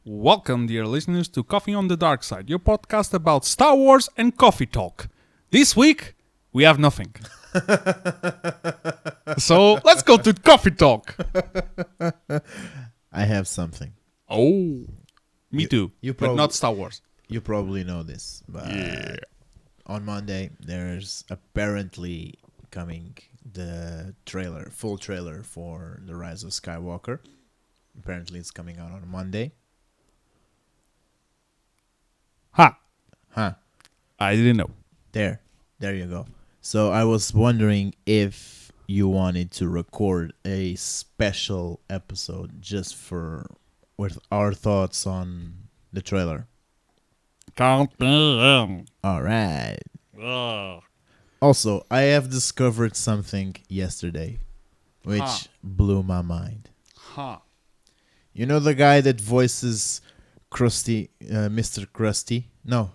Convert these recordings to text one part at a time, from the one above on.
Welcome, dear listeners, to Coffee on the Dark Side, your podcast about Star Wars and coffee talk. This week, we have nothing. So, let's go to coffee talk. I have something. Oh, me too, but not Star Wars. You probably know this, but Yeah. on Monday there's apparently coming the full trailer for the Rise of Skywalker. Apparently it's coming out on Monday. Ha! Huh. I didn't know. There you go. So I was wondering if you wanted to record a special episode just with our thoughts on the trailer. Can't be in. All right. Ugh. Also, I have discovered something yesterday which blew my mind. Ha. You know the guy that voices Krusty, Mr. Krusty? No,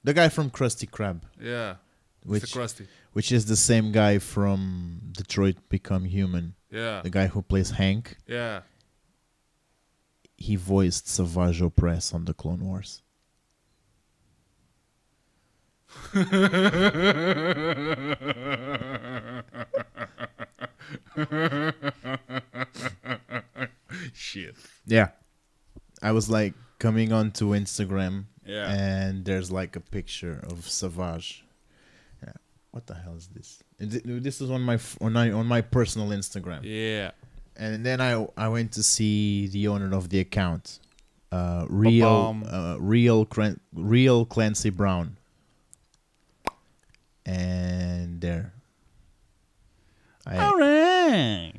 the guy from Krusty Krab, Yeah. which Mr. Krusty. which is the same guy from Detroit Become Human. Yeah. The guy who plays Hank. Yeah. He voiced Savage Opress on the Clone Wars. Shit. Yeah. I was like coming onto Instagram, Yeah. and there's like a picture of Savage. Yeah. What the hell is this? This is on my personal Instagram. Yeah. And then I went to see the owner of the account, real Clancy Brown, and there. All right.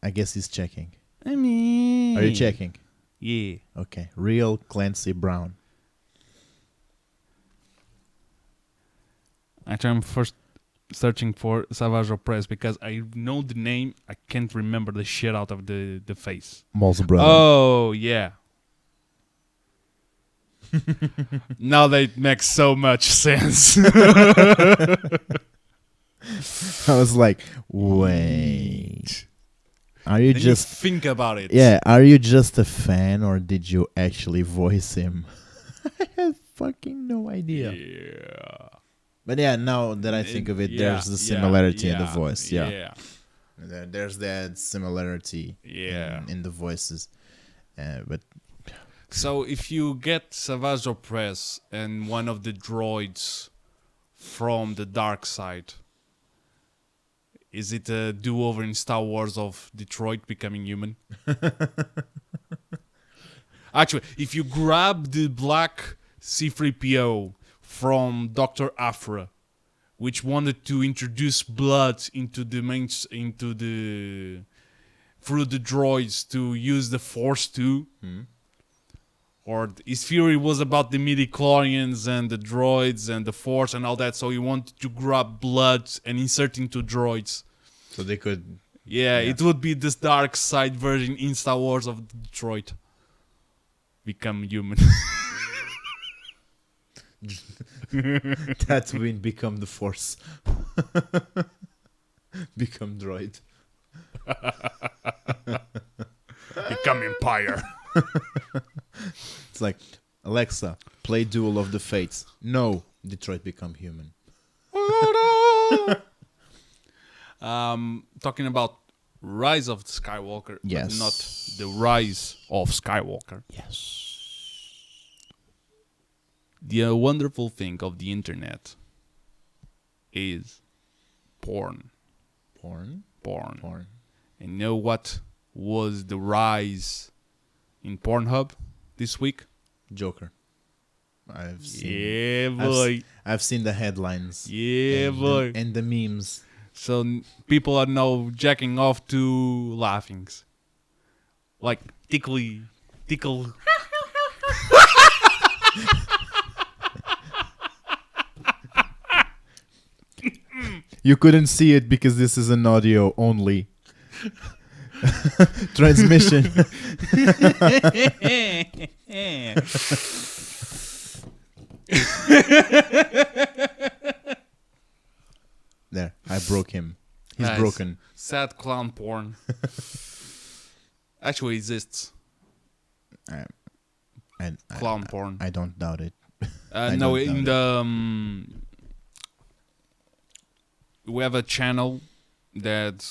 I guess he's checking. I mean. Are you checking? Yeah. Okay, real Clancy Brown. Actually, I'm first searching for Savage Opress because I know the name. I can't remember the shit out of the face. Maul's brother. Oh, yeah. Now that makes so much sense. I was like, wait. Are you Then just you think about it. Yeah, are you just a fan or did you actually voice him? I have fucking no idea. Yeah. But yeah, now that I think of it, there's the similarity in the voice. Yeah. There's that similarity in the voices. But So if you get Savage Opress and one of the droids from the dark side, is it a do-over in Star Wars of Detroit becoming human? Actually, if you grab the black C-3PO from Dr. Aphra, which wanted to introduce blood into the through the droids to use the Force too, or his theory was about the midi-chlorians and the droids and the Force and all that, so he wanted to grab blood and insert into droids. so they could. Yeah, it would be this dark side version in Star Wars of Detroit. Become human. Tatooine become the Force. Become droid. Become Empire. It's like, Alexa, play Duel of the Fates. No, Detroit become human. Talking about Rise of Skywalker, Yes. but not the Rise of Skywalker. Yes. The wonderful thing of the internet is porn. Porn. And you know what was the rise in Pornhub this week? Joker. I've seen. Yeah, boy. I've seen the headlines. Yeah, and boy. and the memes. So people are now jacking off to laughings. Like tickle. You couldn't see it because this is an audio only transmission. There, I broke him. He's Nice. broken. Sad clown porn. Actually exists. I, I, Clown porn. I don't doubt it. I No, don't in doubt the we have a channel that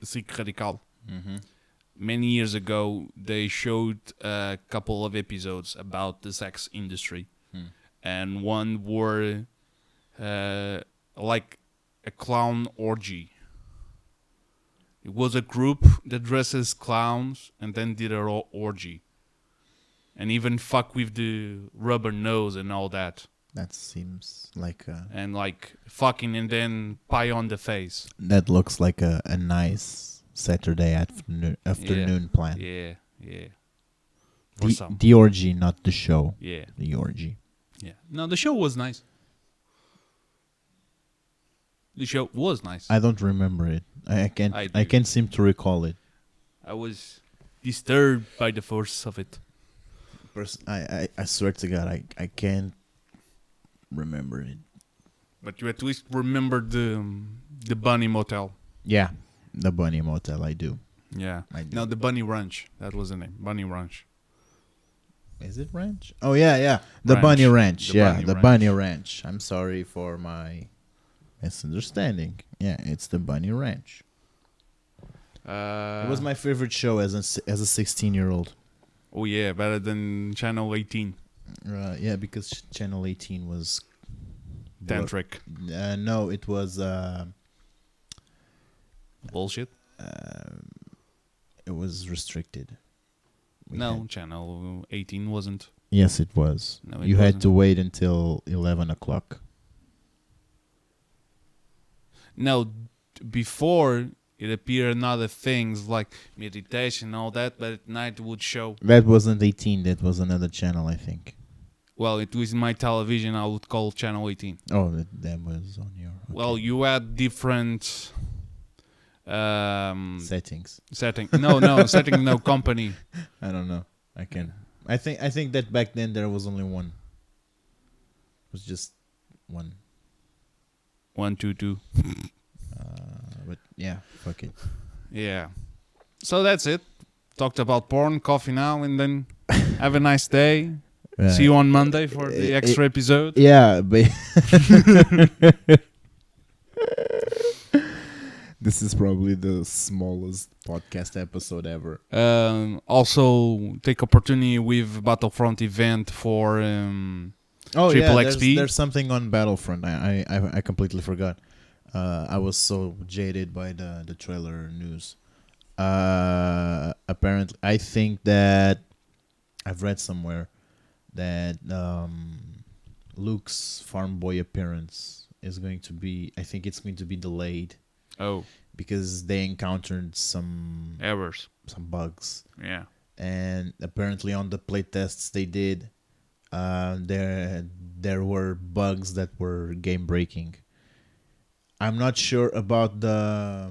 Sick Radical. Mm-hmm. Many years ago, they showed a couple of episodes about the sex industry, and one were like a clown orgy. It was a group that dresses clowns and then did an orgy, and even fuck with the rubber nose and all that, That seems like and like fucking and then pie on the face. that looks like a nice Saturday afternoon plan. Yeah, yeah. For some. The orgy, not the show. Yeah, The orgy. yeah. No, the show was nice. The show was nice. I don't remember it. I can't. I I do. can't seem to recall it. I was disturbed by the force of it. I swear to God, I can't remember it. But you at least remember the Bunny Motel. Yeah, the Bunny Motel. I do. Yeah. I do. No, the Bunny Ranch. That was the name. Bunny Ranch. Is it Ranch? Oh yeah. The Ranch. Bunny Ranch. The Yeah, Bunny the Ranch. Bunny Ranch. I'm sorry for my misunderstanding. Yeah, it's the Bunny Ranch. It was my favorite show as a 16-year-old. Oh yeah, better than Channel 18. Yeah, because Channel 18 was Tantric. no, it was Bullshit. it was restricted. We No, had- Channel 18 wasn't. yes, it was. No, it You had wasn't. to wait until 11 o'clock. No, before it appeared in other things like meditation and all that, but at night it would show. That wasn't 18. That was another channel, I think. Well, it was in my television. I would call Channel 18. Oh, that was on your Well, you had different settings. setting. No, setting. No company. I don't know. I can. I think that back then there was only one. It was just one. 1, 2, 2. But yeah, fuck it. Yeah. So that's it. Talked about porn, coffee now, and then have a nice day. See you on Monday for the extra episode. Yeah, but this is probably the smallest podcast episode ever. Also, take opportunity with Battlefront event for Oh Triple yeah, XP. there's something on Battlefront. I completely forgot. I was so jaded by the trailer news. Apparently, I think that I've read somewhere that Luke's farm boy appearance is going to be. I think it's going to be delayed because they encountered some errors. bugs. Yeah. And apparently on the playtests they did, there were bugs that were game breaking. I'm not sure about the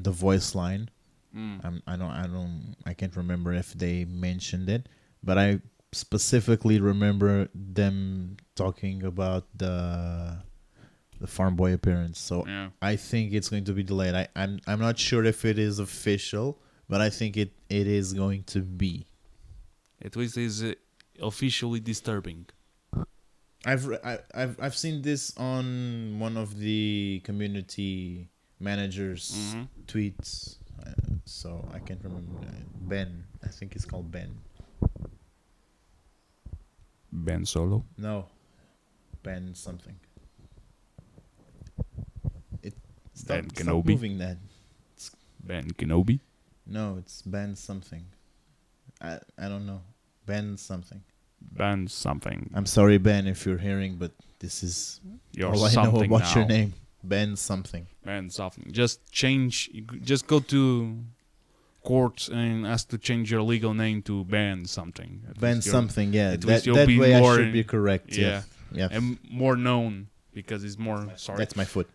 voice line. I can't remember if they mentioned it, but I specifically remember them talking about the farm boy appearance. So Yeah. I think it's going to be delayed. I'm not sure if it is official, but I think it is going to be. At least is officially disturbing. I've seen this on one of the community managers' tweets, so I can't remember. Ben, I think it's called Ben. Ben Solo. No, Ben something. Ben Stop Kenobi. moving that. Ben Kenobi. No, it's Ben something. I don't know. Ben something. Ben something. I'm sorry, Ben, if you're hearing, but this is You're all I know something about your now. name. Ben something. Ben something. Just change. Just go to court and ask to change your legal name to Ben something. At Ben least you're- something, yeah. at least That you'll be way more- I should be correct. Yeah. Yeah. And more known because it's more. Sorry. That's my foot.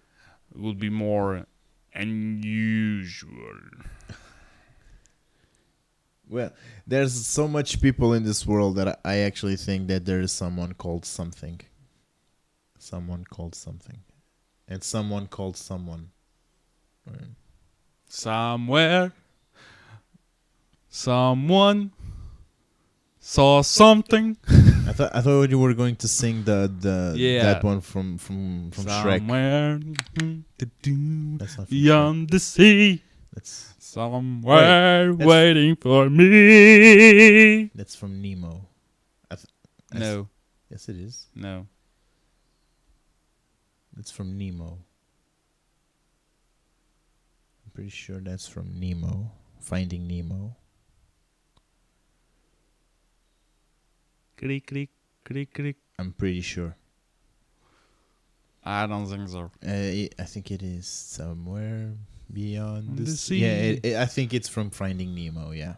It will be more unusual. Well, there's so much people in this world that I actually think that there is someone called something. Someone called something. And someone called someone. Somewhere Someone saw something. I thought you were going to sing Yeah. that one from Shrek. Somewhere That's not from Shrek. beyond the sea. That's Somewhere Wait, that's- waiting for me. that's from Nemo. No, Yes, it is. no. That's from Nemo. I'm pretty sure that's from Nemo. Finding Nemo. Creak, creak, creak, creak. I'm pretty sure. I don't think so. I think it is somewhere beyond On the the sea. Yeah, sea. I think it's from Finding Nemo. Yeah.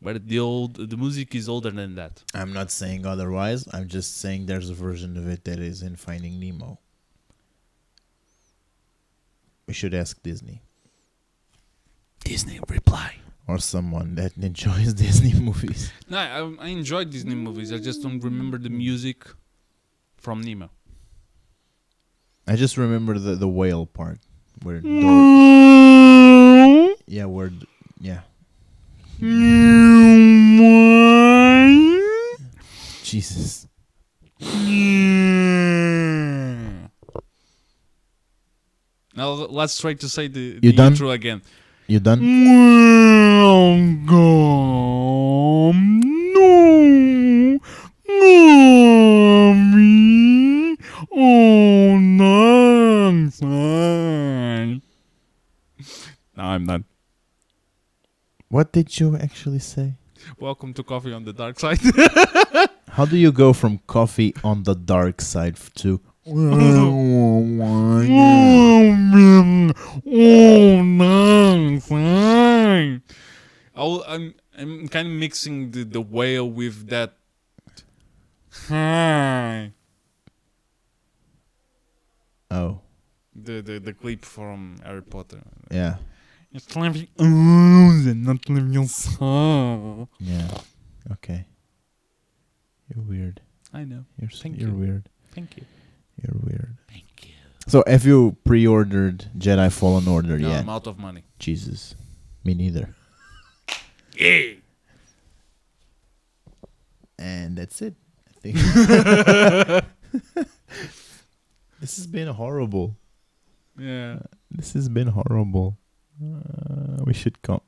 But the music is older than that. I'm not saying otherwise. I'm just saying there's a version of it that is in Finding Nemo. We should ask Disney Disney reply. or someone that enjoys Disney movies. No, I enjoy Disney movies. I just don't remember the music from Nemo. I just remember the whale part where yeah, where yeah. Jesus. Now let's try to say the You done? intro again. You done? Now I'm done. What did you actually say? Welcome to Coffee on the Dark Side. How do you go from coffee on the dark side to I'm kind of mixing the whale with that. oh The clip from Harry Potter. yeah It's living and not living so. yeah okay. You're weird. I know. Thank You're you. weird. Thank you. You're weird. Thank you. So have you pre-ordered Jedi Fallen Order No, yet? I'm out of money. Jesus, me neither. Yeah. And that's it. I think this has been horrible. Yeah. This has been horrible. We should come.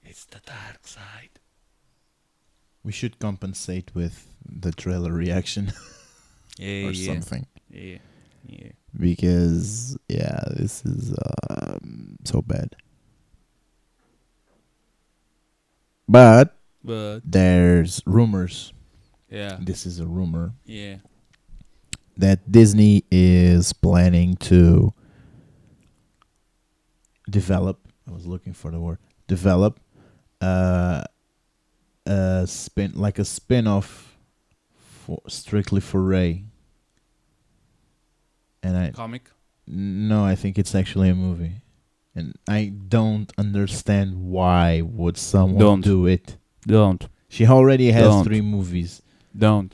It's the dark side. We should compensate with the trailer reaction Yeah, or something. Yeah. Yeah. Because yeah, this is so bad. But But there's rumors. yeah. This is a rumor Yeah. that Disney is planning to develop. I was looking for the word develop. A spin-off strictly for Rey. And I think it's actually a movie. And I don't understand why would someone do it. Don't. She already has Don't. 3 movies. Don't.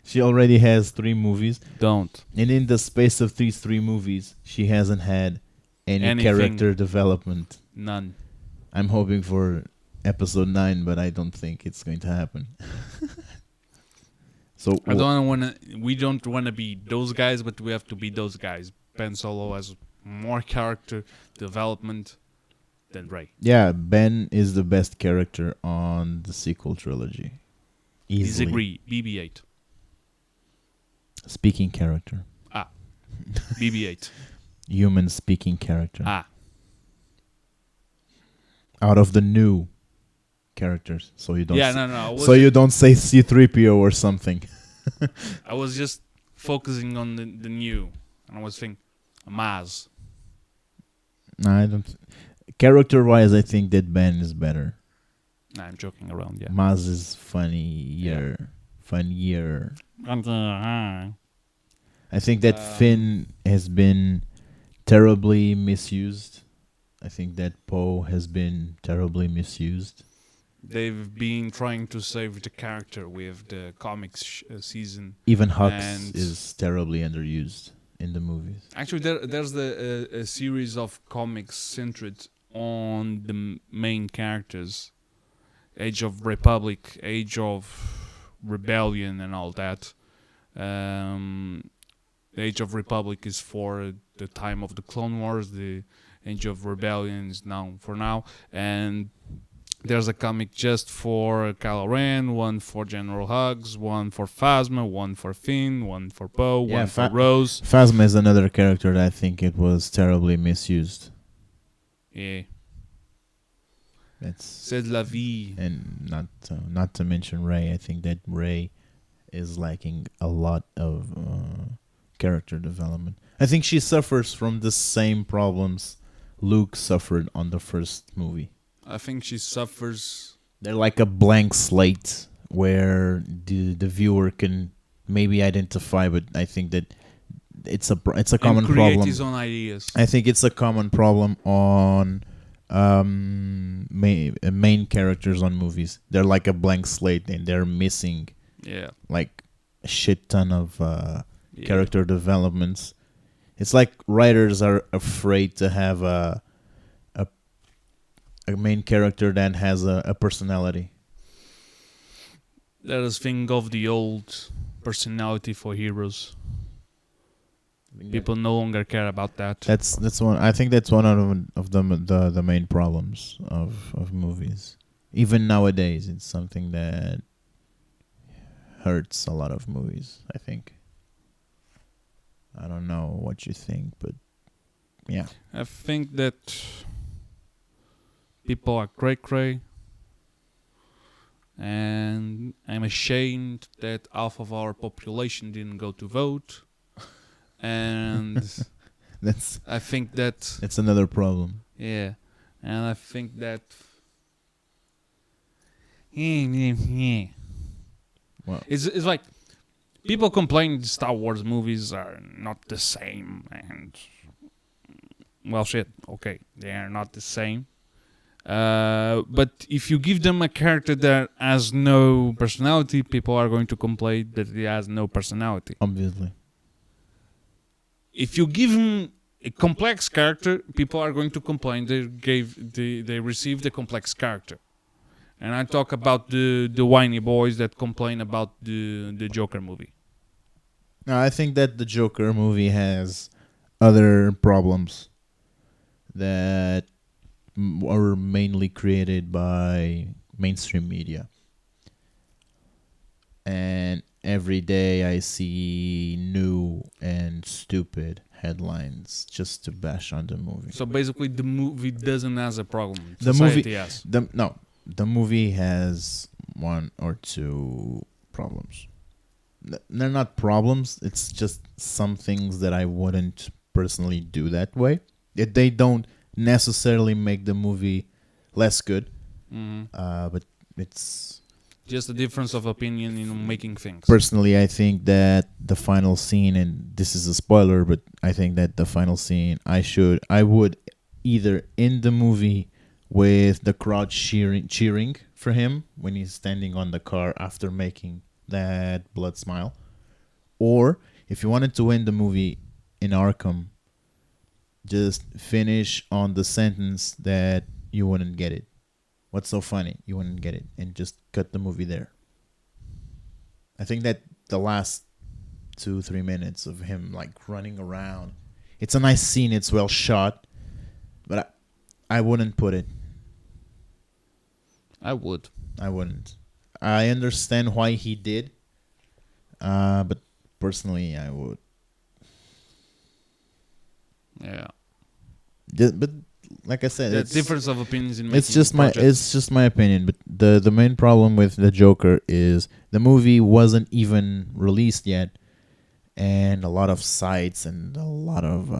She already has 3 movies. Don't. And in the space of these 3 movies, she hasn't had any Anything. character development. None. I'm hoping for episode 9, but I don't think it's going to happen. So We don't wanna be those guys, but we have to be those guys. Ben Solo has more character development than Rey. yeah, Ben is the best character on the sequel trilogy. Easily. Disagree. BB-8. Speaking character. BB-8. Human speaking character. Ah. Out of the new characters, so you don't. Yeah, no. So you don't say C-3PO or something. I was just focusing on the new, and I was thinking, Maz. No, I don't. Character-wise, I think that Ben is better. Nah, I'm joking around. Yeah. Maz is funnier. Funnier. I think that Finn has been terribly misused. I think that Poe has been terribly misused. They've been trying to save the character with the comics season. Even Hux And- is terribly underused in the movies. Actually, there's a series of comics centered on the main characters. Age of Republic, Age of Rebellion, and all that. The Age of Republic is for the time of the Clone Wars. The Age of Rebellion is now for now, and there's a comic just for Kylo Ren, one for General Hux, one for Phasma, one for Finn, one for Poe, one for Rose. Phasma is another character that I think it was terribly misused. Yeah. C'est la vie. And not to mention Rey. I think that Rey is lacking a lot of character development. I think she suffers from the same problems Luke suffered on the first movie. I think she suffers. They're like a blank slate where the viewer can maybe identify, but I think that it's a common create problem. His own ideas. I think it's a common problem on main characters on movies. They're like a blank slate and they're missing like a shit ton of character developments. It's like writers are afraid to have a main character that has a personality. Let us think of the old personality for heroes. People no longer care about that. That's one. I think that's one of the main problems of movies. Even nowadays, it's something that hurts a lot of movies. I think. I don't know what you think, but yeah. I think that people are cray-cray, and I'm ashamed that half of our population didn't go to vote. And I think that it's another problem. Yeah, and I think that well, it's like people complain Star Wars movies are not the same, and well, shit. Okay, they are not the same. But if you give them a character that has no personality, people are going to complain that he has no personality. Obviously. If you give him a complex character, people are going to complain they received a complex character. And I talk about the whiny boys that complain about the Joker movie. No, I think that the Joker movie has other problems that are mainly created by mainstream media. And every day I see new and stupid headlines just to bash on the movie. So basically the movie doesn't have a problem. The movie has one or two problems. They're not problems. It's just some things that I wouldn't personally do that way. They don't necessarily make the movie less good. But it's just a difference of opinion in making things. Personally, I think that the final scene, and this is a spoiler, but I think that the final scene, I would either end the movie with the crowd cheering for him when he's standing on the car after making that blood smile, or if you wanted to end the movie in Arkham, just finish on the sentence that you wouldn't get it. What's so funny? You wouldn't get it, and just cut the movie there. I think that the last 2-3 minutes of him like running around, it's a nice scene. It's well shot, but I wouldn't put it. I wouldn't. I understand why he did, but personally, I would. Yeah. But like I said, the difference of opinions in making it's just projects. my opinion. But the main problem with the Joker is the movie wasn't even released yet, and a lot of sites and a lot of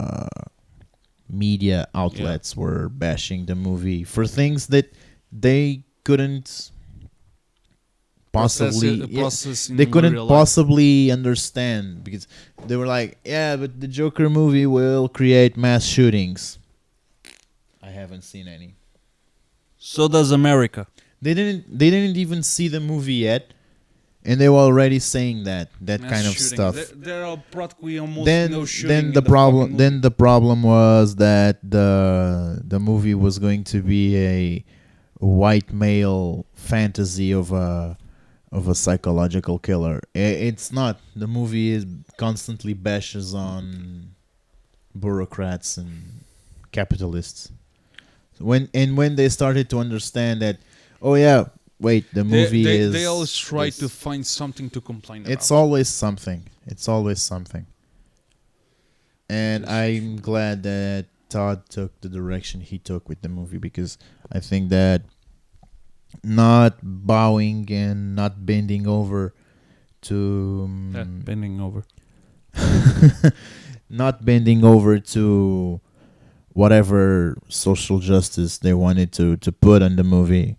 media outlets were bashing the movie for things that they couldn't possibly they couldn't possibly understand, because they were like, yeah, but the Joker movie will create mass shootings. I haven't seen any. So does America. They didn't even see the movie yet, And they were already saying that Mass kind of shooting. stuff. There are practically almost then no shooting. then in the problem fucking then movie. the problem was that the movie was going to be a white male fantasy of a psychological killer. It's not. The movie is constantly bashes on bureaucrats and capitalists. When they started to understand that, oh yeah, wait, the movie is They always try this. to find something to complain It's about. always something. It's always something. And This I'm glad that Todd took the direction he took with the movie, because I think that not bowing and not bending over to bending over. not bending over to whatever social justice they wanted to put on the movie,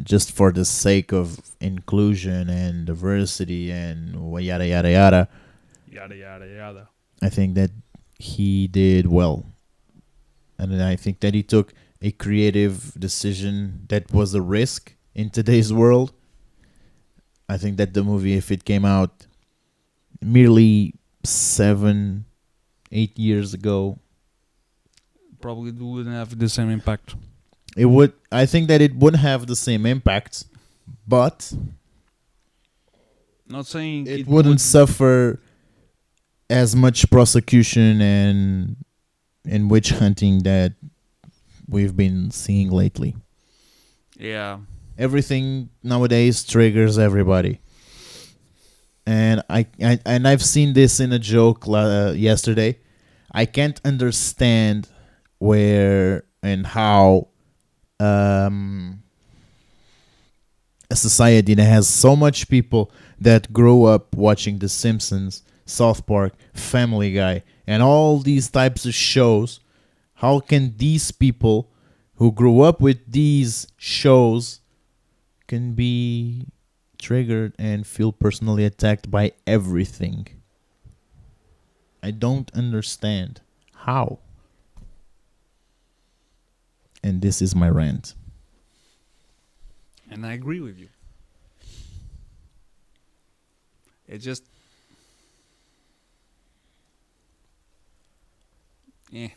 just for the sake of inclusion and diversity and yada yada yada. Yada yada yada. I think that he did well, and then I think that he took a creative decision that was a risk in today's world. I think that the movie, if it came out merely 7, 8 years ago, Probably wouldn't have the same impact. it would. I think that it wouldn't have the same impact, but Not saying it wouldn't suffer as much prosecution and witch hunting that we've been seeing lately. Yeah. Everything nowadays triggers everybody, and I've seen this in a joke yesterday. I can't understand where and how a society that has so much people that grow up watching The Simpsons, South Park, Family Guy, and all these types of shows, how can these people who grew up with these shows can be triggered and feel personally attacked by everything? I don't understand how. And this is my rant. And I agree with you. It just... Yeah.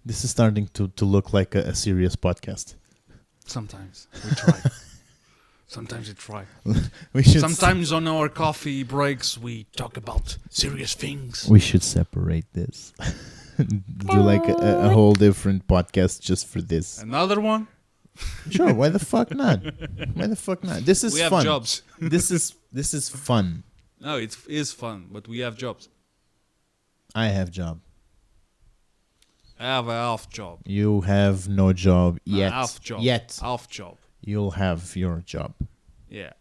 This is starting to look like a serious podcast. Sometimes we try. Sometimes we try. We should Sometimes on our coffee breaks we talk about serious things. we should separate this. Do like a whole different podcast just for this. Another one? Sure, why the fuck not? Why the fuck not? This is We have fun. jobs. This is fun. No, it is fun, but we have jobs. I have job. I have a half job. You have no job yet. Half job. Yet Half job. you'll have your job. Yeah.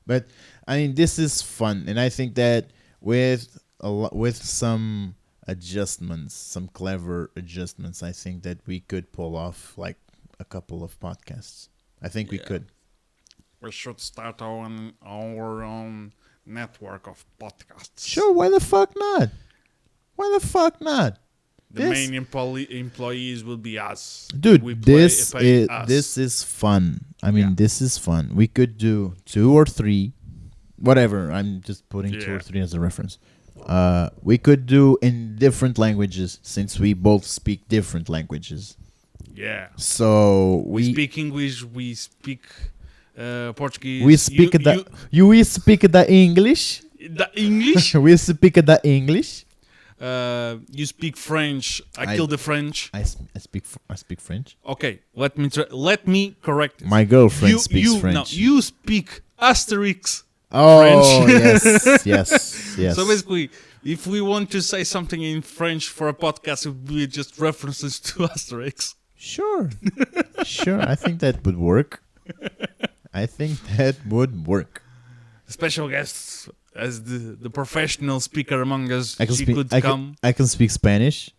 But I mean, this is fun, and I think that with with some adjustments, some clever adjustments, I think that we could pull off like a couple of podcasts. I think we Yeah. could. We should start our own network of podcasts. Sure, why the fuck not? Why the fuck not? The This- main employees will be us. Dude, We this us. is fun. I mean, Yeah. this is fun. We could do 2 or 3, whatever. I'm just putting 2 or Yeah. 3 as a reference. We could do in different languages, since we both speak different languages. Yeah. So We we speak English. We speak Portuguese. we speak we speak the English. the English. We speak the English. You speak French. I I- kill the French. I speak French. Okay, let me correct this. My girlfriend speaks French. No, you speak Asterix. Oh French. yes. So basically, if we want to say something in French for a podcast, it would be just references to Asterix. Sure. Sure. I think that would work. I think that would work. Special guests as the professional speaker among us. I can She speak. could I come. can, I can speak Spanish.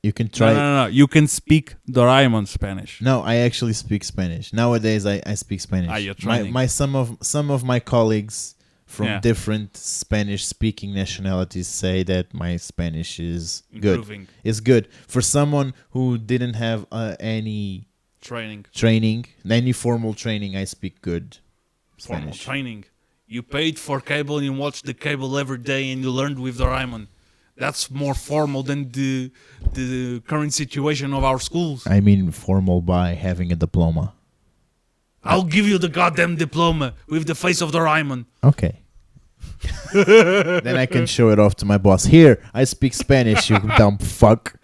You can try. No. You can speak Doraemon Spanish. No, I actually speak Spanish nowadays. I speak Spanish. Ah, you're my training. my some of my colleagues from Yeah. different Spanish speaking nationalities say that my Spanish is good. Improving It's good for someone who didn't have any training. training, any formal training. I speak good. Formal Spanish. training. You paid for cable and you watch the cable every day and you learned with Doraemon. That's more formal than the current situation of our schools. I mean, formal by having a diploma. I'll give you the goddamn diploma with the face of Doraemon. Okay. Then I can show it off to my boss. Here, I speak Spanish, you dumb fuck.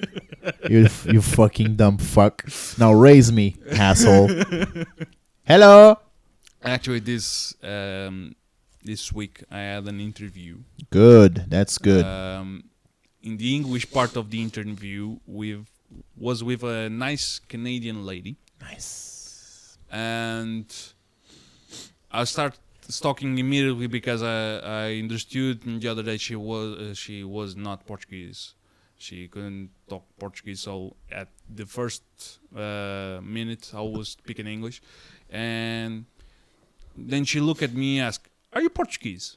You fucking dumb fuck. Now raise me, asshole. Hello. Actually, this week I had an interview. Good. That's good. In the English part of the interview, was with a nice Canadian lady. Nice. And I started talking immediately because I understood the other day she was not Portuguese. She couldn't talk Portuguese, so at the first minute I was speaking English, and then she looked at me and asked, "Are you Portuguese?"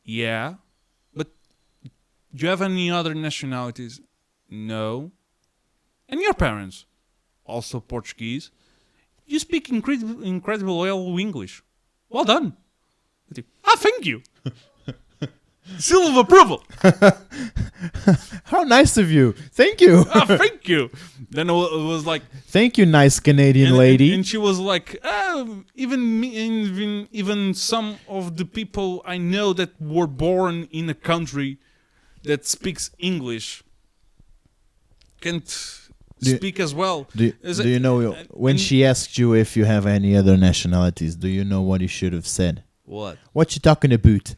Yeah, but do you have any other nationalities? No. And your parents? Also Portuguese. You speak incredible well English. Well done. Thank you. Seal of approval. How nice of you. Thank you. Thank you. Then it was like, Thank you, nice Canadian lady. and she was like, even some of the people I know that were born in a country that speaks English can't speak as well. Do you know, when she asked you if you have any other nationalities, do you know what you should have said? What? What you talking about?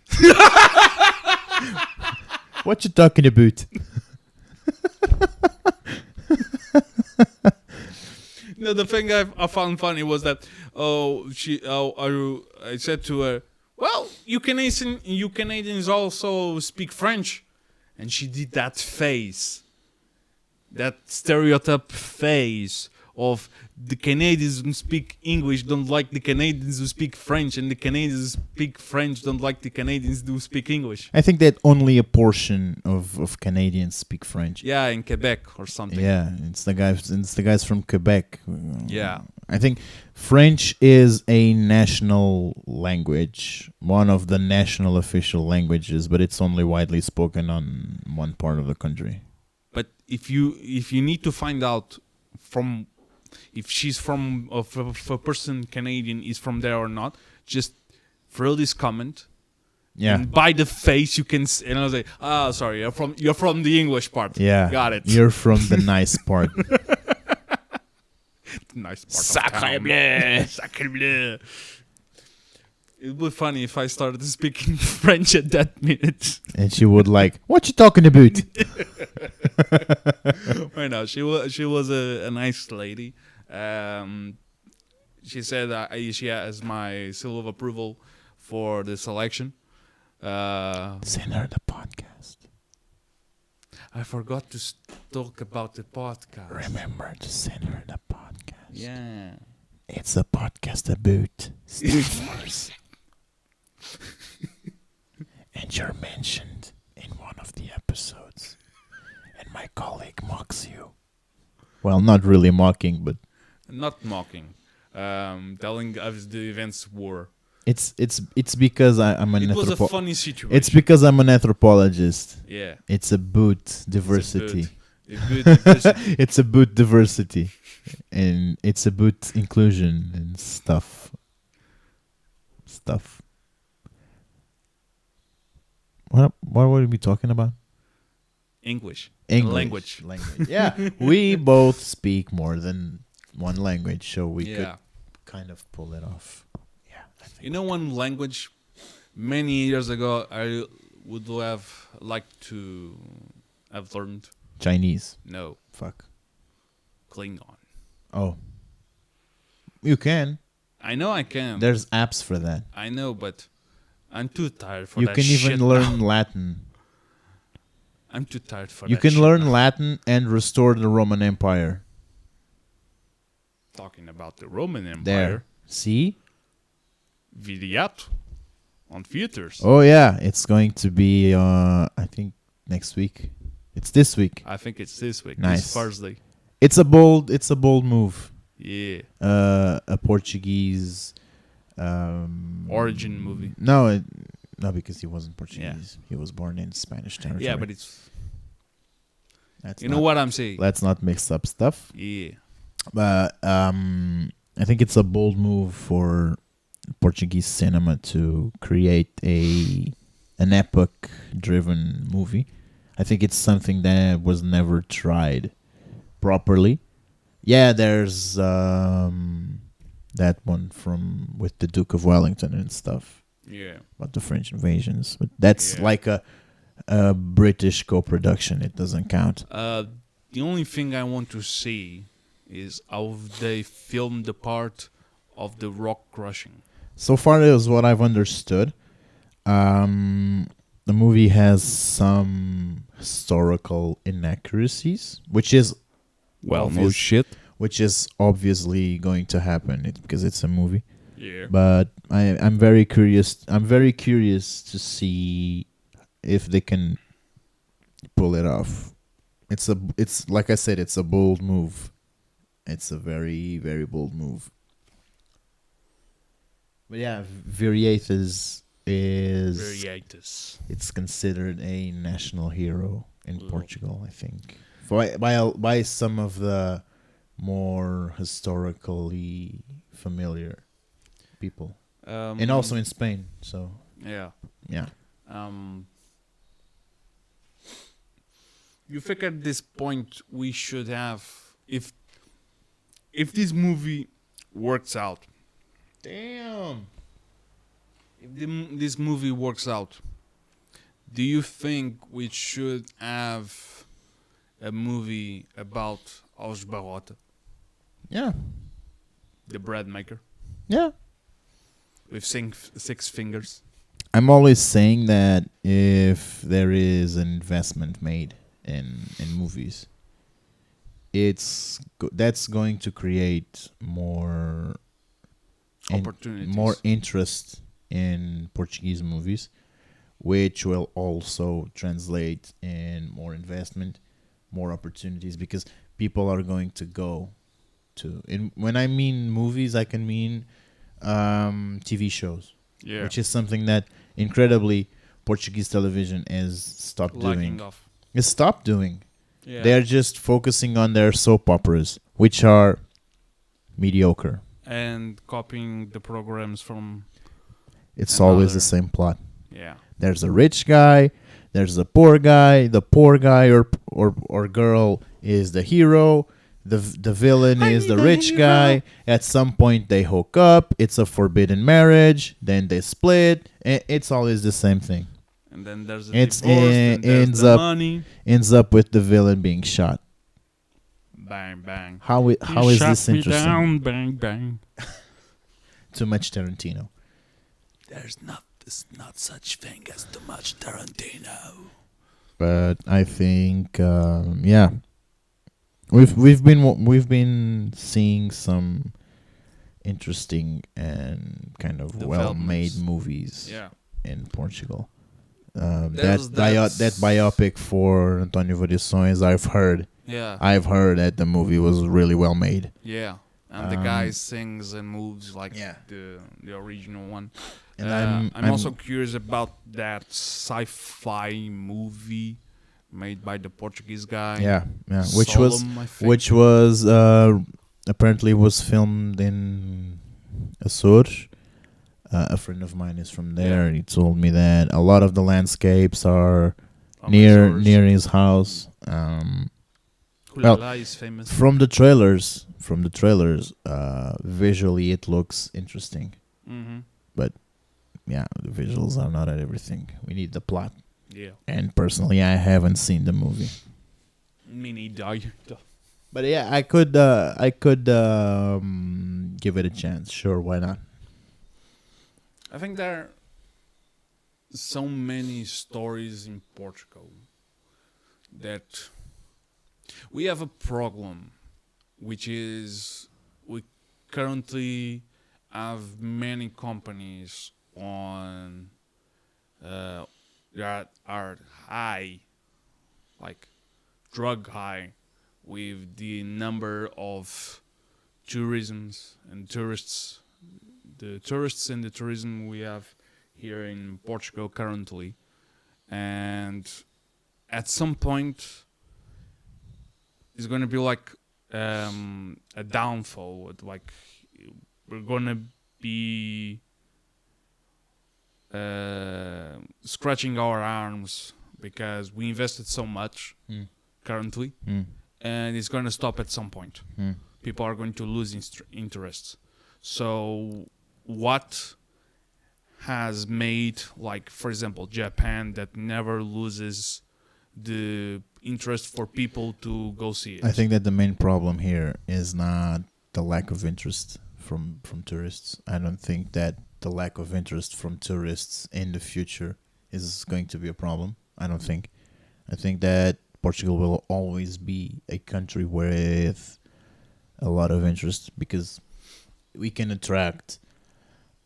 What you talking about? No, the thing I found funny was that I said to her, "Well, you Canadians also speak French," and she did that face, that stereotype face of the Canadians who speak English don't like the Canadians who speak French, and the Canadians who speak French don't like the Canadians who speak English. I think that only a portion of Canadians speak French. Yeah, in Quebec or something. Yeah, it's the guys from Quebec. Yeah. I think French is a national language, one of the national official languages, but it's only widely spoken on one part of the country. But if you need to find out from if she's from if a person Canadian is from there or not, just throw this comment. Yeah. And by the face you can and I'll say, sorry, you're from the English part. Yeah. Got it. You're from the nice part. Nice part. Sacre bleu. Sacre bleu. It would be funny if I started speaking French at that minute. And she would like, what you talking about? Right now, she was a nice lady. She said she has my seal of approval for the selection. Send her the podcast. I forgot to talk about the podcast. Remember to send her the podcast. Yeah. It's a podcast about Star Wars. And you're mentioned in one of the episodes. And my colleague mocks you. Well, not really mocking, but... Not mocking. Telling us the events were. It's because I'm an It was a funny situation. It's because I'm an anthropologist. Yeah. It's about diversity. Diversity. It's about diversity. And it's about inclusion and stuff. What were we talking about? English. Language. Yeah. We both speak more than one language, so we could kind of pull it off. Yeah. You know, one language many years ago I would have liked to have learned? Chinese. No. Fuck. Klingon. Oh. You can. I know I can. There's apps for that. I know, but I'm too tired for You that can shit even learn now. Latin. I'm too tired for You that can shit learn now. Latin and restore the Roman Empire. Talking about the Roman Empire. There. See? Viriato on theaters. Oh yeah, it's going to be I think next week. It's this week. I think it's this week. Nice. This Thursday. It's a bold move. Yeah. A Portuguese Origin movie. No, no, because he wasn't Portuguese. He was born in Spanish territory. Yeah, but it's That's you know what I'm saying. Let's not mix up stuff. Yeah. But I think it's a bold move for Portuguese cinema to create an epic-driven movie. I think it's something that was never tried properly. Yeah, there's that one with the Duke of Wellington and stuff Yeah. about the French invasions, but that's Yeah. like a British co-production. It doesn't count. The only thing I want to see is how they filmed the part of the rock crushing. So far, it is what I've understood. The movie has some historical inaccuracies, which is obvious, shit. which is obviously going to happen. Because it's a movie. Yeah. But I'm very curious. I'm very curious to see if they can pull it off. It's like I said, it's a bold move. It's a very, very bold move. But yeah, Viriatus is Variatus. it's considered a national hero in Oh. Portugal, I think. By some of the more historically familiar people. And also in Spain, so Yeah. yeah. You think at this point we should have if this movie works out. Damn. If this movie works out, do you think we should have a movie about Os Barrota, Yeah. the bread maker, Yeah. with six fingers? I'm always saying that if there is an investment made in movies, that's going to create more Opportunities. more interest in Portuguese movies, which will also translate in more investment, more opportunities, because people are going to go to. When I mean movies, I can mean TV shows, Yeah. which is something that incredibly Portuguese television has stopped Lacking doing. off. It stopped doing. Yeah. They're just focusing on their soap operas, which are mediocre. And copying the programs from It's always the Another- same plot. yeah. There's a rich guy, there's a poor guy. The poor guy or girl is the hero. The villain is the rich guy. At some point they hook up. It's a forbidden marriage. Then they split. It's always the same thing. And then there's a It's divorce, and there's ends the up money. ends up with the villain being shot. Bang bang. How You is shot this me interesting? down, bang bang. Too much Tarantino. There's not such thing as too much Tarantino. But I think yeah, we've been seeing some interesting and kind of well-made Developments. movies Yeah. in Portugal. There's That biopic for António Variações, Yeah. I've heard that the movie was really well made. Yeah. And the guy sings and moves like Yeah. the original one. And I'm also curious about that sci-fi movie made by the Portuguese guy. yeah, Solemn, I think. which was apparently was filmed in Açores. A friend of mine is from there, Yeah. and he told me that a lot of the landscapes are From near Azores. his house. Hulala is famous. From the trailers, visually it looks interesting. Mm-hmm. Yeah, the visuals are not at everything. We need the plot. Yeah. And personally, I haven't seen the movie. Me neither. But yeah, I could give it a chance. Sure, why not? I think there are so many stories in Portugal that we have a problem, which is we currently have many companies on that are high, like drug high, with the number of tourisms and tourists the tourists and the tourism we have here in Portugal currently, and at some point it's going to be like a downfall. Like we're going to be scratching our arms because we invested so much currently, and it's going to stop at some point. People are going to lose interest. So what has made, like, for example, Japan, that never loses the interest for people to go see it? I think that the main problem here is not the lack of interest from tourists. I don't think that the lack of interest from tourists in the future is going to be a problem. I don't think. I think that Portugal will always be a country with a lot of interest because we can attract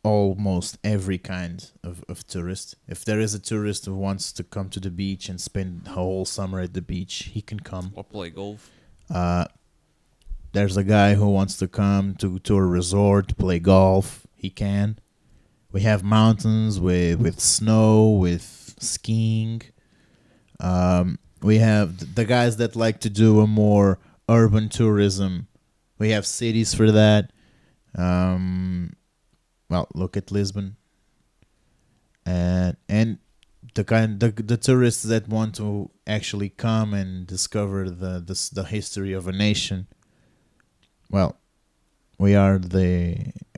almost every kind of tourist. If there is a tourist who wants to come to the beach and spend a whole summer at the beach, he can come. Or play golf. There's a guy who wants to come to a resort to play golf. He can. We have mountains with snow, with skiing. We have the guys that like to do a more urban tourism. We have cities for that. Well, look at Lisbon. And the tourists that want to actually come and discover the history of a nation. Well, we are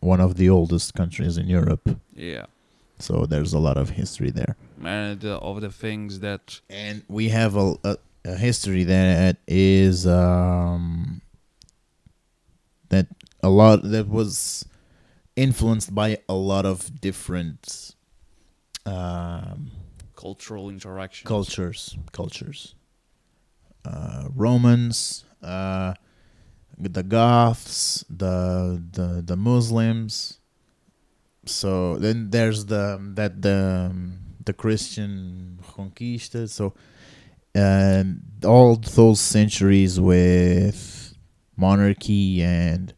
one of the oldest countries in Europe. Yeah. So there's a lot of history there. And of the things that... And we have a history that is that was influenced by a lot of different cultural interactions. Cultures. Romans, the Goths, the Muslims. So then there's the Christian conquista. So all those centuries with monarchy and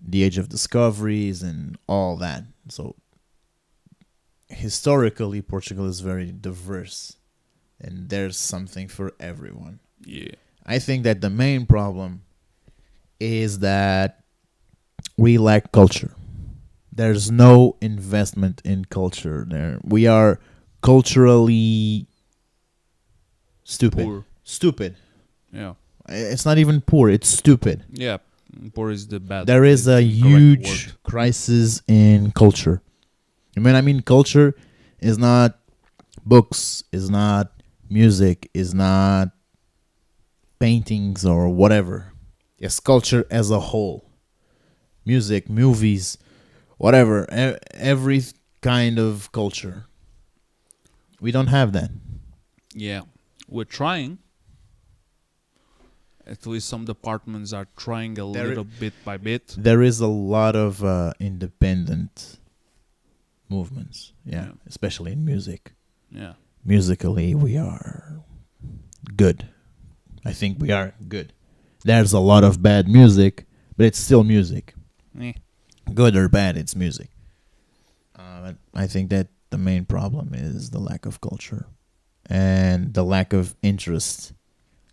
the age of discoveries and all that. So historically, Portugal is very diverse, and there's something for everyone. Yeah. I think that the main problem is that we lack culture. There's no investment in culture there. We are culturally stupid. Poor. Stupid. Yeah. It's not even poor, it's stupid. Yeah. Poor is the bad. There is a correct huge word. crisis in culture. I mean, culture is not books, is not music, is not paintings or whatever. It's culture as a whole. Music, movies, whatever. Every kind of culture. We don't have that. Yeah. We're trying. At least some departments are trying a little bit by bit. There is a lot of independent movements. Yeah. Especially in music. Yeah. Musically, we are good. I think we are good. There's a lot of bad music, but it's still music. Good or bad, it's music. I think that the main problem is the lack of culture and the lack of interest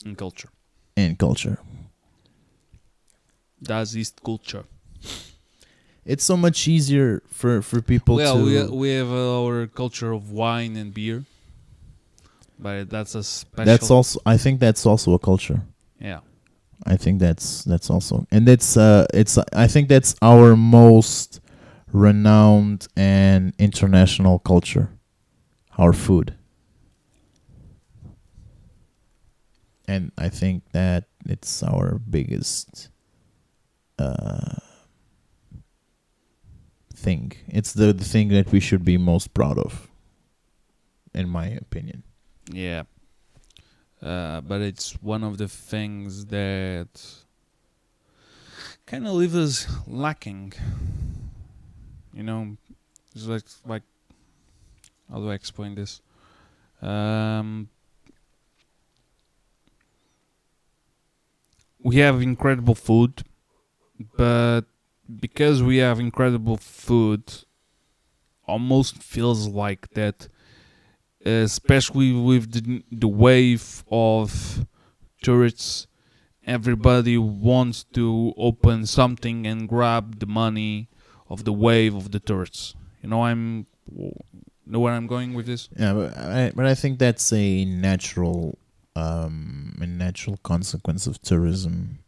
In culture. in culture. That's East culture. It's so much easier for people to... we have our culture of wine and beer. But that's a special... I think that's also a culture. Yeah. I think that's also, and I think that's our most renowned and international culture, our food. And I think that it's our biggest thing. It's the thing that we should be most proud of, in my opinion. Yeah. But it's one of the things that kind of leave us lacking. You know, it's like how do I explain this? We have incredible food, but because we have incredible food, almost feels like that, especially with the wave of tourists. Everybody wants to open something and grab the money of the wave of the tourists. Know where I'm going with this? Yeah, but I think that's a natural consequence of tourism.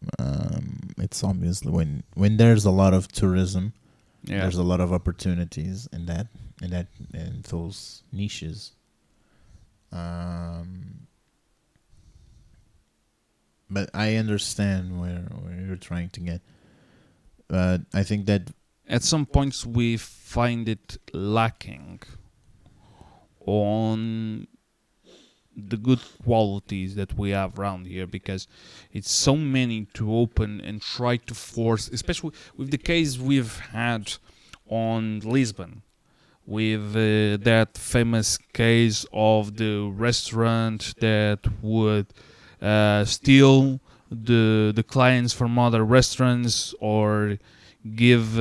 It's obviously when there's a lot of tourism, Yeah. there's a lot of opportunities in those niches. But I understand where you're trying to get. But I think that At some points we find it lacking on the good qualities that we have around here, because it's so many to open and try to force, especially with the case we've had on Lisbon, with that famous case of the restaurant that would steal the clients from other restaurants, or give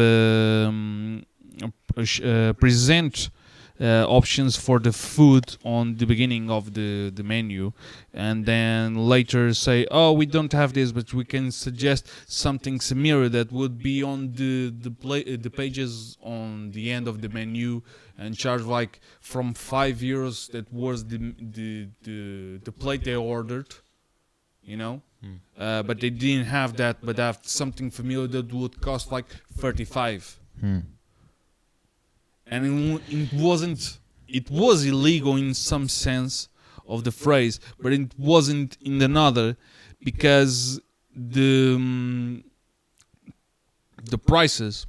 present options for the food on the beginning of the menu, and then later say, oh, we don't have this, but we can suggest something similar that would be on the pages on the end of the menu, and charge like from €5 that was the plate they ordered, but they didn't have that, but have something familiar that would cost like 35. And it was illegal in some sense of the phrase, but it wasn't in another, because the prices,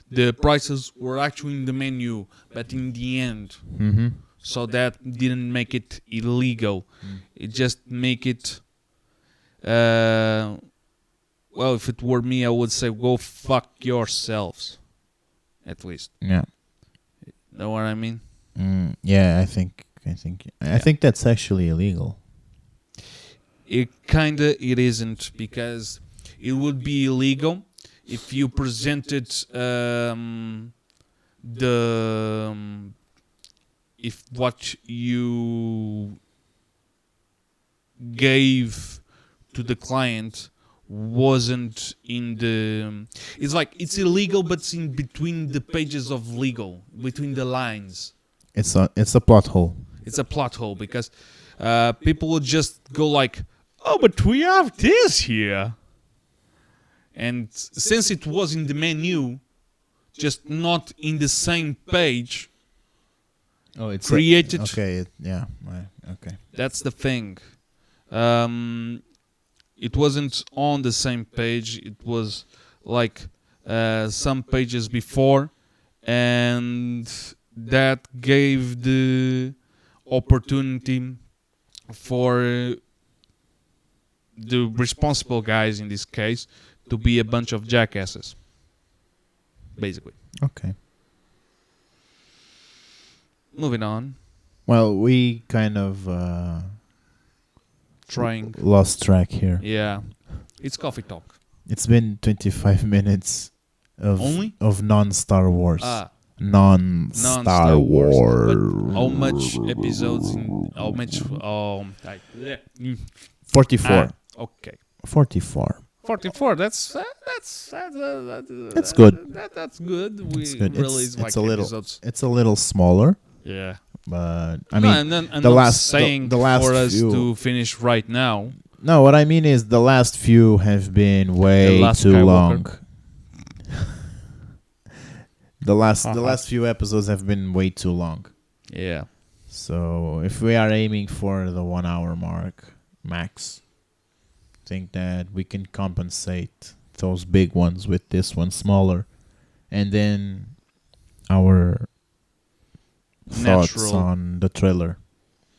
the prices were actually in the menu, but in the end. So that didn't make it illegal. It just make it, well, if it were me, I would say go fuck yourselves. At least. Yeah. Know what I mean? Yeah, I think that's actually illegal. It isn't, because it would be illegal if you presented if what you gave to the client wasn't in the. It's like it's illegal, but it's in between the pages of legal, between the lines. It's a plot hole. It's a plot hole, because people would just go like, oh, but we have this here. And since it was in the menu, just not in the same page, it's created. Okay, okay. That's the thing. It wasn't on the same page. It was like some pages before, and that gave the opportunity for the responsible guys in this case to be a bunch of jackasses, basically. Okay. Moving on. Well, we kind of lost track here. Yeah, it's coffee talk. It's been 25 minutes of non-Star Wars. Non-Star Wars. But how much episodes? How much? 44. Okay. 44. 44. That's good. That's good. That's good. We It's good. release It's like a little. episodes. It's a little smaller. Yeah. But I mean, I'm the not last saying the last for us few. to finish right now. No, what I mean is the last few have been way too Skywalker. long. The last few episodes have been way too long. Yeah. So if we are aiming for the 1 hour mark max, I think that we can compensate those big ones with this one smaller, and then our thoughts on the trailer.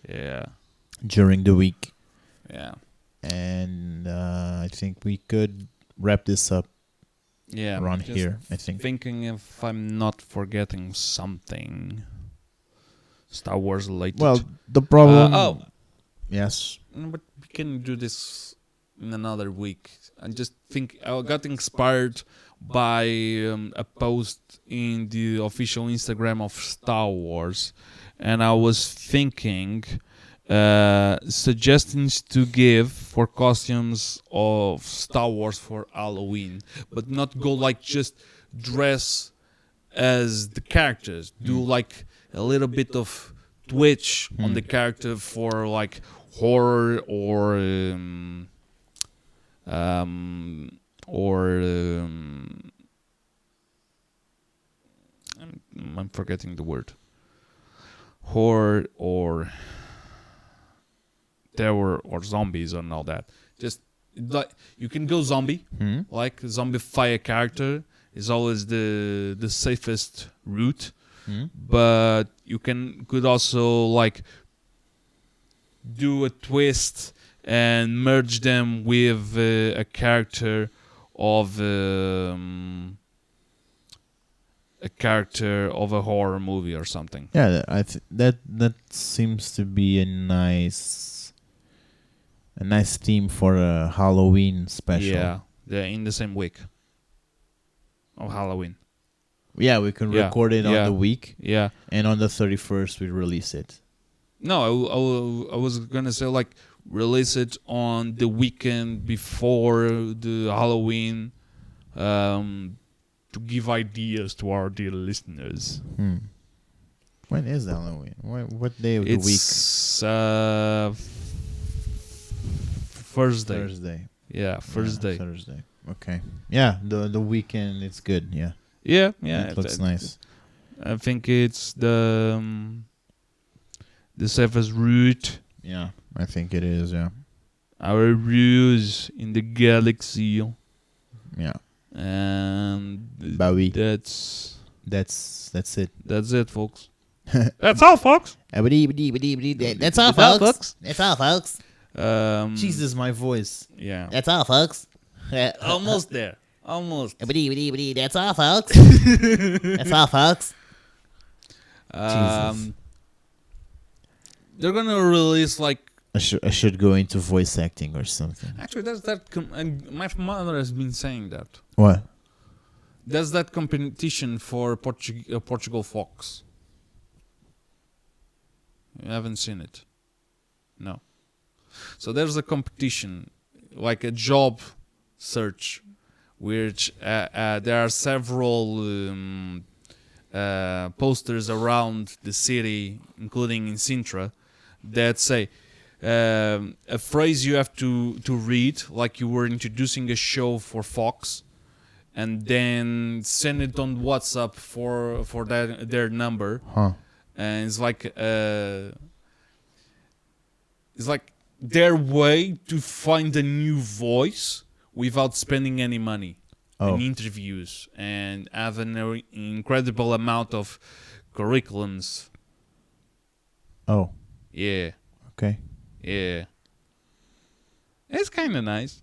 Yeah. During the week. Yeah. And I think we could wrap this up. Yeah. Around here, I think. Thinking if I'm not forgetting something Star Wars related. Well, the problem. Oh. Yes. But we can do this in another week. I just think I got inspired by a post in the official Instagram of Star Wars, and I was thinking suggestions to give for costumes of Star Wars for Halloween, but not go like just dress as the characters. Do like a little bit of twitch on the character for like horror or I'm forgetting the word. Horror or terror or zombies and all that. Just like you can go zombie, like zombify a character is always the safest route. But you could also like do a twist and merge them with a character of a horror movie or something. Yeah, that seems to be a nice theme for a Halloween special. Yeah, they're in the same week of Halloween. Yeah, we can record it on the week. Yeah. And on the 31st, we release it. No, I was going to say, like, release it on the weekend before the Halloween to give ideas to our dear listeners. When is Halloween? What day of the week? It's Thursday. Thursday. Yeah, Thursday. Thursday. Okay. Yeah, the weekend, it's good, yeah. Yeah. It looks nice. I think it's the safest route. Yeah, I think it is, yeah. Our ruse in the galaxy. Yeah. And Bowie. That's it. That's it, folks. That's all, folks. That's all, folks. That's all, folks. Jesus, my voice. Yeah. That's all, folks. Almost there. Almost. That's all, folks. That's all, folks. Jesus. They're gonna release like. I should go into voice acting or something. Actually, that's that. My mother has been saying that. What? There's that competition for Portugal Fox. You haven't seen it? No. So there's a competition, like a job search, which there are several posters around the city, including in Sintra, that say a phrase you have to read, like you were introducing a show for Fox, and then send it on WhatsApp for their number. And it's like their way to find a new voice without spending any money in interviews and have an incredible amount of curriculums. Oh. Yeah. Okay. Yeah. It's kind of nice.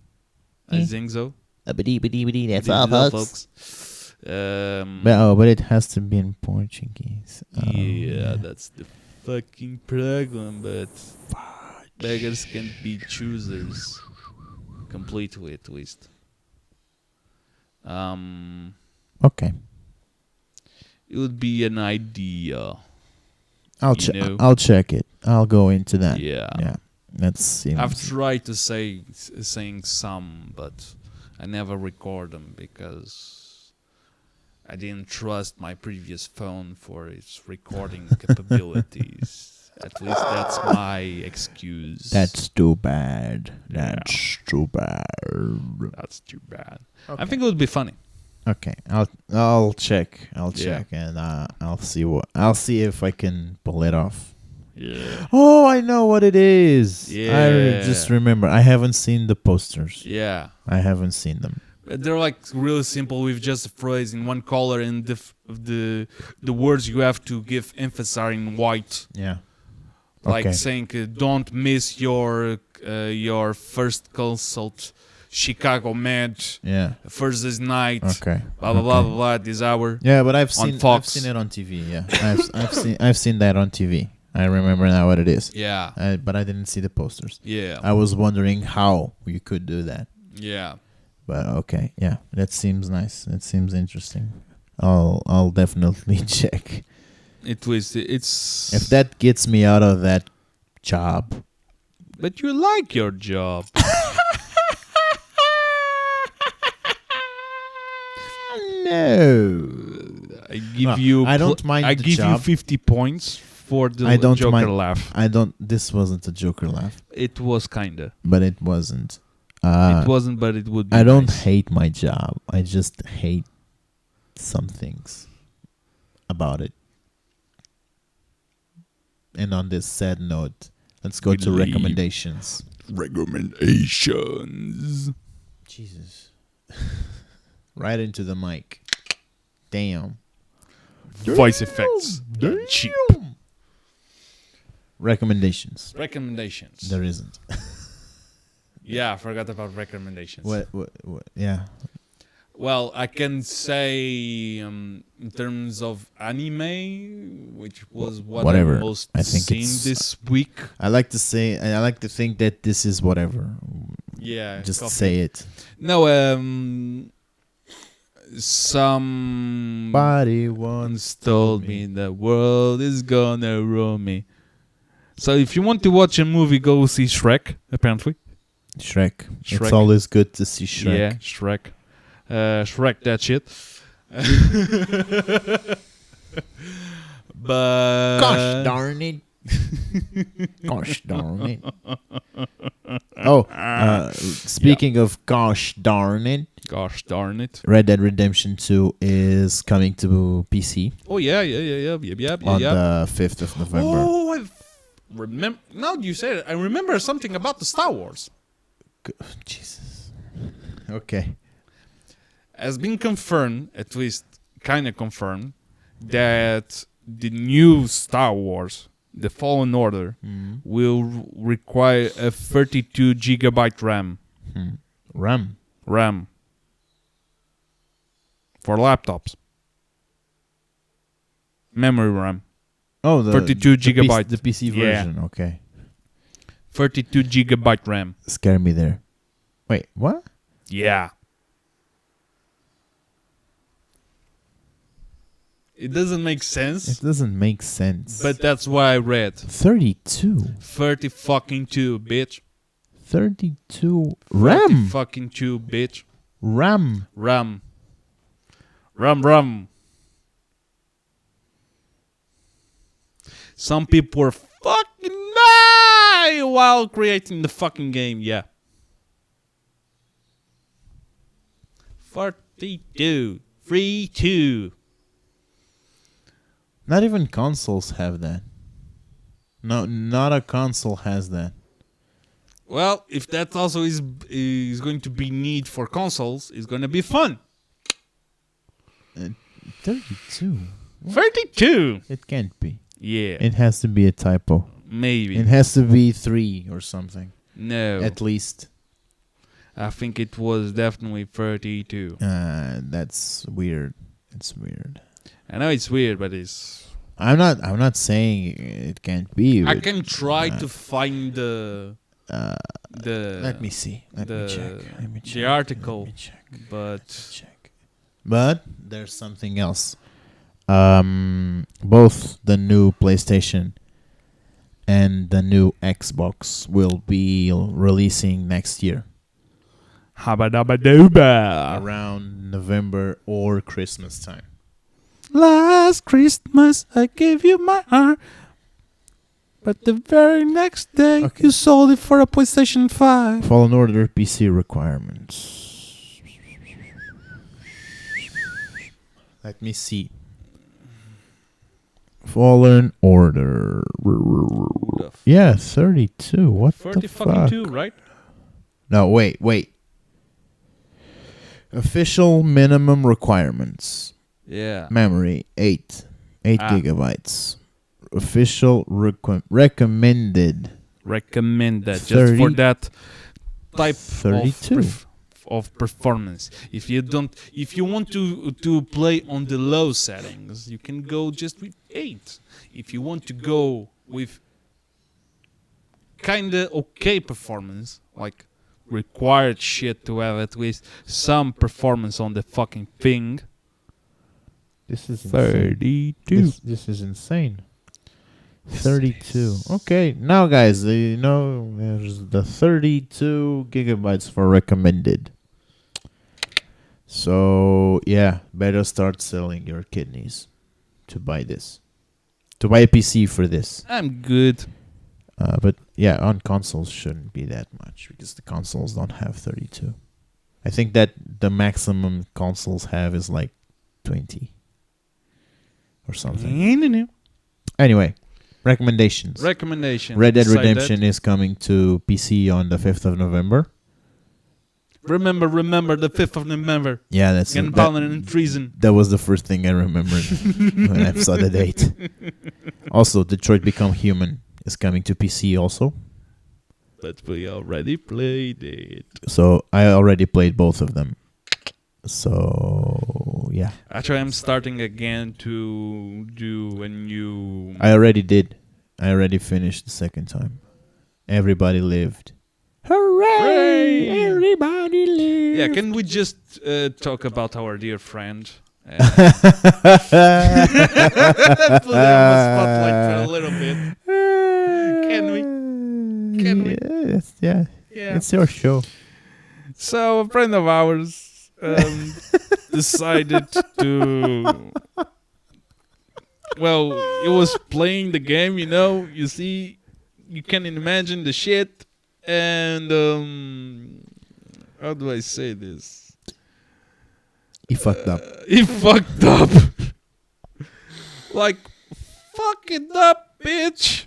I think so. That's all, folks. But it has to be in Portuguese. Yeah, that's the fucking problem, but beggars can't be choosers. Completely, at least. Okay. It would be an idea. I'll check it. I'll go into that. Yeah. Yeah. Let's see. I've tried to saying some, but I never record them because I didn't trust my previous phone for its recording capabilities. At least that's my excuse. That's too bad. That's too bad. That's too bad. Okay. I think it would be funny. Okay, I'll check. And I'll see if I can pull it off. Yeah. Oh, I know what it is. Yeah. I just remember. I haven't seen the posters. Yeah. I haven't seen them. They're like really simple with just a phrase in one color, and the words you have to give emphasis are in white. Yeah. Like Okay. saying, don't miss your first consult, Chicago Med, Yeah. Thursday's night, Okay. blah blah blah blah blah. This hour. Yeah, but I've On seen Fox. it on TV. Yeah, I've seen that on TV. I remember now what it is. Yeah. But I didn't see the posters. Yeah. I was wondering how you could do that. Yeah. But okay, yeah, that seems nice. It seems interesting. I'll definitely check. It's If that gets me out of that job. But you like your job. No. I give you. I don't mind I the give job. you 50 points for the I don't Joker mind- laugh. I don't. This wasn't a Joker laugh, It was kinda. but it wasn't. It wasn't, but it would be. I don't nice. hate my job. I just hate some things about it. And on this sad note, let's go to Leave. recommendations. Recommendations. Jesus. Right into the mic. Damn. Voice effects. Cheap. Recommendations. Recommendations. There isn't. Yeah, I forgot about recommendations. What? Yeah. Well, I can say in terms of anime, which was what Whatever. I most I think seen it's- this week. I like to say, and I like to think that this is whatever. Yeah, Just copy. say it. No, some Body once once told me the world is gonna ruin me. So if you want to watch a movie, go see Shrek. Apparently, Shrek. It's Shrek. always good to see Shrek. yeah, Shrek. Shrek that shit. But Gosh darn it. Gosh darn it. Oh, speaking of gosh darn it, gosh darn it. Red Dead Redemption 2 is coming to PC Oh yeah. on the 5th of November. Oh, I remember. Now you say it, I remember something about the Star Wars. Jesus. Okay. Has been confirmed, at least kind of confirmed, that the new Star Wars, the Fallen Order, will require a 32 gigabyte RAM. RAM. RAM. For laptops. Memory RAM. Oh, the 32 the gigabyte. The PC Yeah. version. Okay. 32 gigabyte RAM. Scare me there. Wait, what? Yeah. It doesn't make sense, It doesn't make sense. but that's what I read. 32. 30 fucking 2, bitch. 32 30 RAM. fucking 2, bitch. RAM. Rum. Rum. Some people were fucking die while creating the fucking game, yeah. 42. 3-2. Not even consoles have that. No, not a console has that. Well, if that also is going to be need for consoles, it's going to be fun. 32. 32. It can't be. Yeah, It has to be a typo. maybe. It has to be 3 or something. No, At least. I think it was definitely 32. That's weird. It's weird. I know it's weird, but it's... I'm not saying it can't be. I but, can try to find the let me see. Let me check. the article, Let me check. but Check. But there's something else. Both the new PlayStation and the new Xbox will be releasing next year habadabadooba. around November or Christmas time. Last Christmas I gave you my heart, but the very next day Okay. you sold it for a PlayStation 5. Fallen Order PC requirements. Let me see. Fallen Order. Yeah, 32. What 30 the fucking fuck? 2, right? No, wait. Official minimum requirements. Yeah. Memory 8 Ah. gigabytes. Official recommended Recommend that just for 30 that type 32. of performance. If you want to play on the low settings, you can go just with 8. If you want to go with kinda okay performance, like required shit to have at least some performance on the fucking thing. This is 32. This is insane. 32. Okay, now guys, there's the 32 gigabytes for recommended. So yeah, better start selling your kidneys to buy this. To buy a PC for this. I'm good. But yeah, on consoles shouldn't be that much because the consoles don't have 32. I think that the maximum consoles have is like 20 or something. Anyway, recommendations. Red Dead Redemption is coming to PC on the 5th of November. Remember the 5th of November. Yeah, that's Gunpowder and treason. That was the first thing I remembered when I saw the date. Also, Detroit Become Human is coming to PC also. But we already played it. So I already played both of them. So yeah. Actually, I'm starting again to do a new... I already did. I already finished the second time. Everybody lived. Hooray! Everybody lived. Yeah, can we just talk about our dear friend? Put him on the spotlight for a little bit. Can we? Yeah. It's your show. So a friend of ours decided to... Well, he was playing the game, you see, you can imagine the shit, and how do I say this? He fucked up. He fucked up. Like, fuck it up, bitch.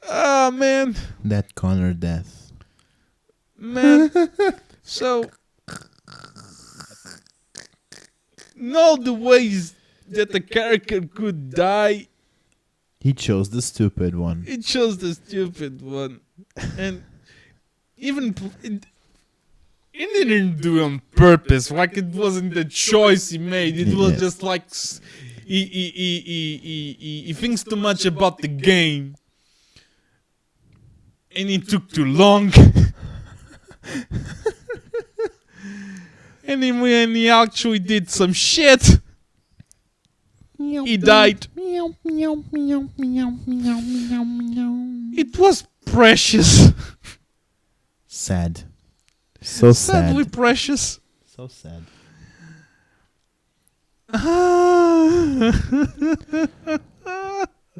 Ah, man. That Connor death. Man. So, all the ways that the character could die, he chose the stupid one. he chose the stupid one. And even he didn't do it on purpose. Like, it wasn't the choice he made. It was just like he thinks too much about the game, and it took too long. And then when he actually did some shit, he died. It was precious. Sad. So sad. Sadly precious. So sad.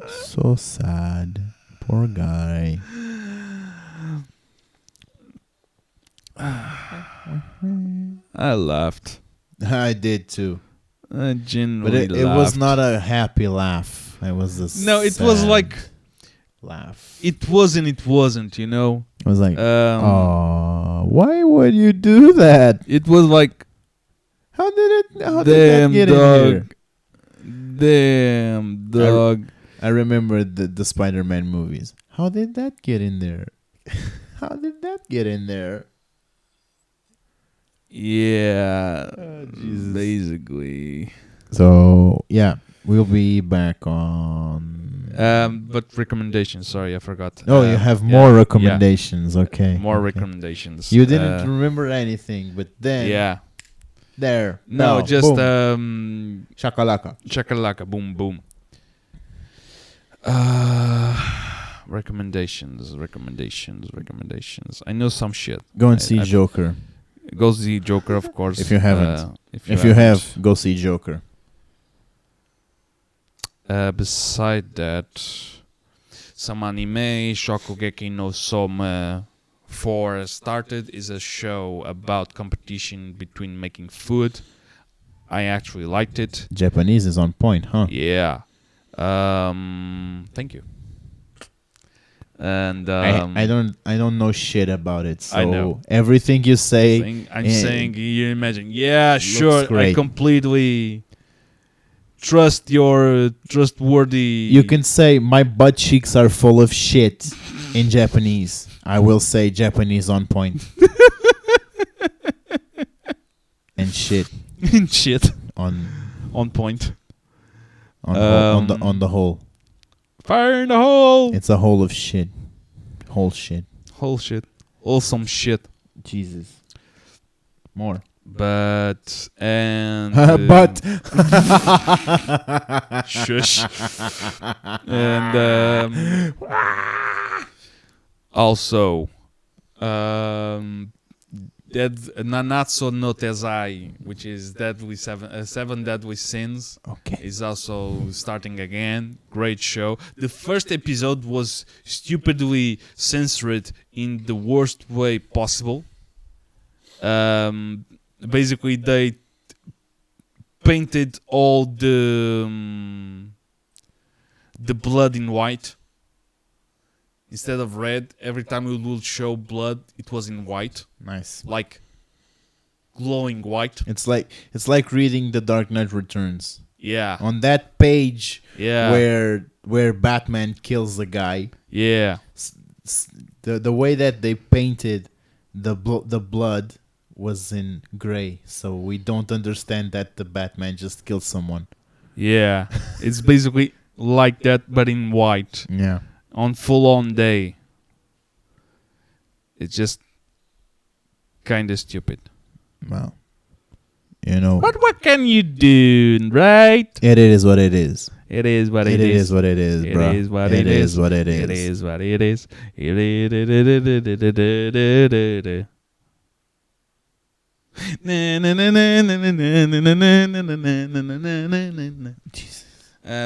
So sad. Poor guy. I laughed. I did too. I genuinely But it was not a happy laugh. It was a No, it was sad like... laugh. It wasn't, It was like, oh, why would you do that? It was like, How did that damn get dog. in here? Damn dog. I remember the Spider-Man movies. How did that get in there? How did that get in there? Yeah. Jesus. Basically. So, yeah, we'll be back on... But recommendations, sorry, I forgot. Oh, you have more recommendations. Okay. More okay. recommendations. You didn't remember anything, but then... Yeah. There. No, now, just boom. Shakalaka. Chakalaka, boom, boom. Recommendations. I know some shit. Go and see Joker. Go see Joker, of course. If you haven't. If you have, go see Joker. Beside that, some anime, Shokugeki no Soma 4 started, is a show about competition between making food. I actually liked it. Japanese is on point, huh? Yeah. Thank you. And I don't know shit about it. So I know. Everything you say, I'm saying you imagine. Yeah, sure. Great. I completely trust your trustworthy. You can say my butt cheeks are full of shit in Japanese. I will say Japanese on point. And shit. And shit. On point. on the whole. Fire in the hole. It's a hole of shit. Whole shit. Whole shit. Awesome shit. Jesus. More. But and But shush. And also Dead Nanatsu no Tezai, which is seven deadly sins, okay. is also starting again. Great show. The first episode was stupidly censored in the worst way possible. Basically, they painted all the blood in white instead of red. Every time we would show blood, it was in white, Nice. like glowing white. It's like reading The Dark Knight Returns. Yeah, On that page yeah, where Batman kills the guy, yeah, the way that they painted the blood was in gray, so we don't understand that the Batman just killed someone. yeah. It's basically like that, but in white Yeah. on full-on day. It's just kind of stupid. Well, you know, But what can you do, right? it is what it is. It is what It it is what it is, It bro. is what it it is. what it is. It is what it is.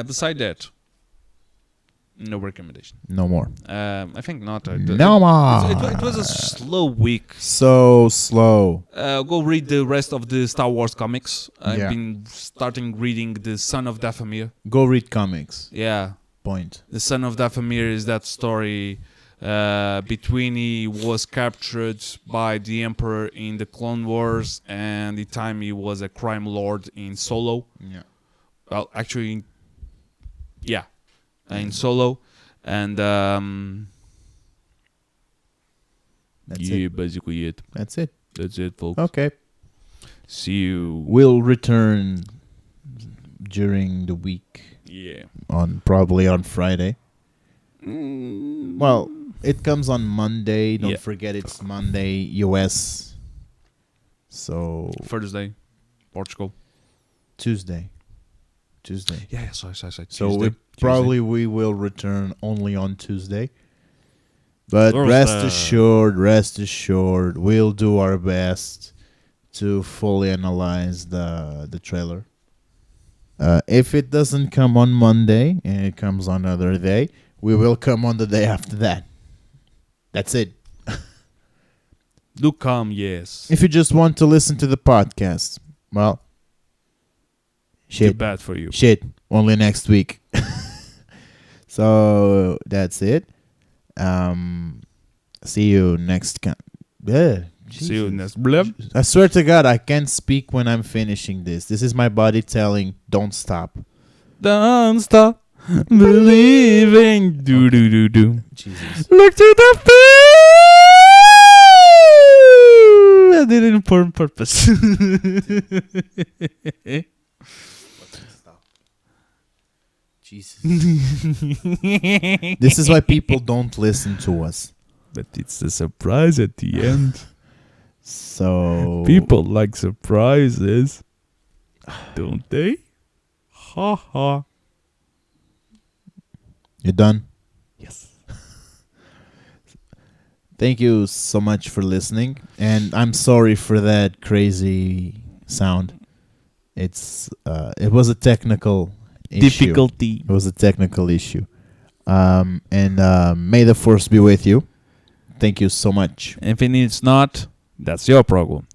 Beside that, no recommendation. No more. I think not. No more. It was a slow week. So slow. Go read the rest of the Star Wars comics. I've Yeah. been starting reading The Son of Dathomir. Go read comics. Yeah. Point. The Son of Dathomir is that story between he was captured by the Emperor in the Clone Wars and the time he was a crime lord in Solo. Yeah. Well, actually, yeah, in Solo. And That's yeah, it. basically it. That's it. That's it, folks. Okay. See you. We'll return during the week Yeah. probably on Friday. Well, it comes on Monday. Don't Yeah. forget it's Monday US. So Thursday, Portugal. Tuesday. Yeah, sorry. So Tuesday. we will return only on Tuesday. But Thursday. rest assured, we'll do our best to fully analyze the trailer. If it doesn't come on Monday and it comes on another day, we will come on the day after that. That's it. Do come, yes. If you just want to listen to the podcast, well, Too shit. bad for you. Shit, only next week. So that's it. See you next See you next. Blip. I swear to God, I can't speak when I'm finishing this. This is my body telling, don't stop. Don't stop believing. Do do do do. Jesus. Look to the field. I did it on purpose. Jesus. This is why people don't listen to us. But it's a surprise at the end. So People like surprises, don't they? Ha ha. You done? Yes. Thank you so much for listening, and I'm sorry for that crazy sound. It was a technical issue. Difficulty. It was a technical issue. And may the force be with you. Thank you so much. If it's not, that's your problem.